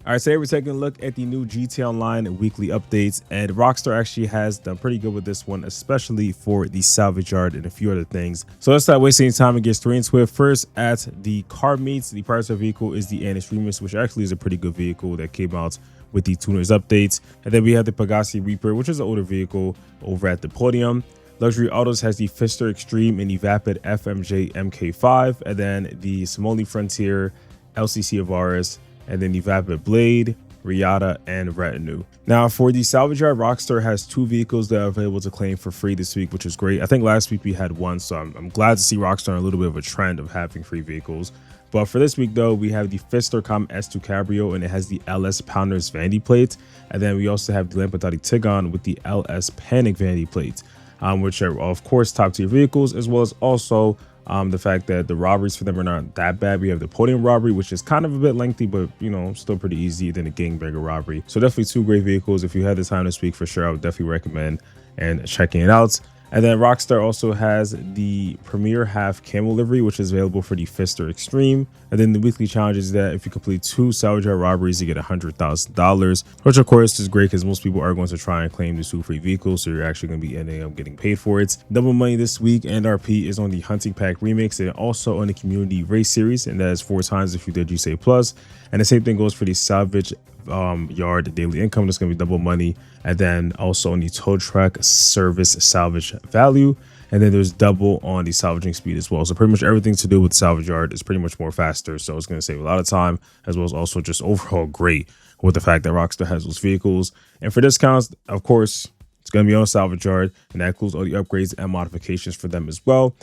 All right, today we're taking a look at the new GTA Online weekly updates, and Rockstar actually has done pretty good with this one, especially for the salvage yard and a few other things. So let's start wasting time and get straight into it. First, at the car meets, the price of vehicle is the Anistreamus, which actually is a pretty good vehicle that came out with the tuners updates. And then we have the Pagasi Reaper, which is an older vehicle over at the podium. Luxury Autos has the Fister Extreme and the Vapid FMJ MK5, and then the Simone Frontier, LCC Avaris, and then the Vapid Blade, Riata, and Retinue. Now, for the salvage yard, Rockstar has two vehicles that are available to claim for free this week, which is great. I think last week we had one, so I'm glad to see Rockstar on a little bit of a trend of having free vehicles. But for this week, though, we have the Fister Com S2 Cabrio, and it has the LS Pounders vanity plate. And then we also have the Lampadati Tigon with the LS Panic vanity plate, which are, of course, top tier vehicles, as well as also the fact that the robberies for them are not that bad. We have the podium robbery, which is kind of a bit lengthy, but you know, still pretty easy. Then the gangbanger robbery. So definitely two great vehicles. If you had the time this week, for sure, I would definitely recommend and checking it out. And then Rockstar also has the Premier Half Camo livery, which is available for the Fister Extreme. And then the weekly challenge is that if you complete 2 salvage yard robberies, you get $100,000, which of course is great because most people are going to try and claim the 2 free vehicles, so you're actually going to be ending up getting paid for it. Double money this week, and RP is on the Hunting Pack Remix and also on the Community Race Series, and that is 4 times if you did GSA Plus. And the same thing goes for the Salvage yard daily income. That's going to be double money, and then also on the tow truck service salvage value, and then there's double on the salvaging speed as well. So pretty much everything to do with salvage yard is pretty much more faster, so it's going to save a lot of time, as well as also just overall great with the fact that Rockstar has those vehicles. And for discounts, of course, it's going to be on salvage yard, and that includes all the upgrades and modifications for them as well.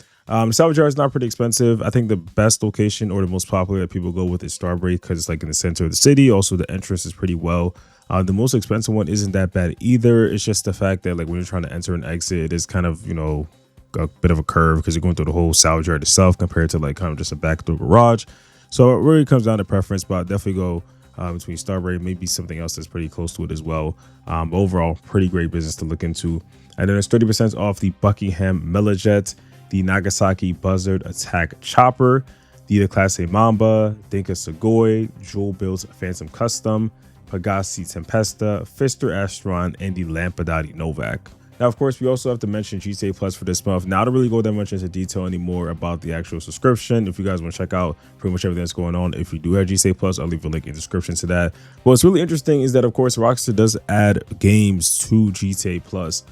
Salvage yard is not pretty expensive. I think the best location, or the most popular that people go with, is Starbreak, because it's like in the center of the city. Also, the entrance is pretty well. The most expensive one isn't that bad either. It's just the fact that like when you're trying to enter and exit, it is kind of, you know, a bit of a curve because you're going through the whole salvage yard itself compared to like kind of just a backdoor garage. So it really comes down to preference, but I'd definitely go between Starbreak, maybe something else that's pretty close to it as well. Overall, pretty great business to look into. And then there's 30% off the Buckingham Melajet, the Nagasaki Buzzard Attack Chopper, the Class A Mamba, Dinka Sugoi, Jewel Builds Phantom Custom, Pagasi Tempesta, Fister Astron, and the Lampadati Novak. Now, of course, we also have to mention GTA Plus for this month. Now, I don't really go that much into detail anymore about the actual subscription. If you guys want to check out pretty much everything that's going on, if you do have GTA Plus, I'll leave a link in the description to that. What's really interesting is that, of course, Rockstar does add games to GTA Plus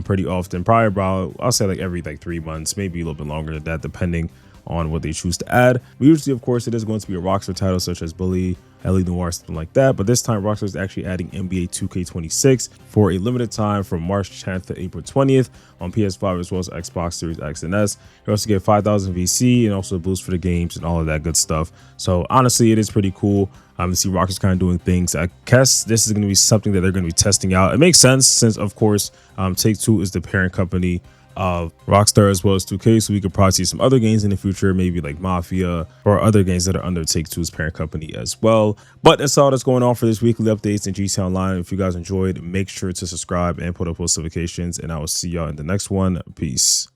pretty often, probably about, I'll say like every like 3 months, maybe a little bit longer than that, depending on what they choose to add. But usually, of course, it is going to be a Rockstar title such as Bully, LA Noire, something like that. But this time, Rockstar is actually adding NBA 2K26 for a limited time from March 10th to April 20th on PS5 as well as Xbox Series X and S. You also get 5,000 VC and also a boost for the games and all of that good stuff. So honestly, it is pretty cool to see Rockstar kind of doing things. I guess this is going to be something that they're going to be testing out. It makes sense since, of course, Take-Two is the parent company of Rockstar as well as 2K, so we could probably see some other games in the future, maybe like Mafia or other games that are under Take-Two's parent company as well. But that's all that's going on for this weekly updates in GTA Online. If you guys enjoyed, make sure to subscribe and put up post notifications, and I will see y'all in the next one. Peace.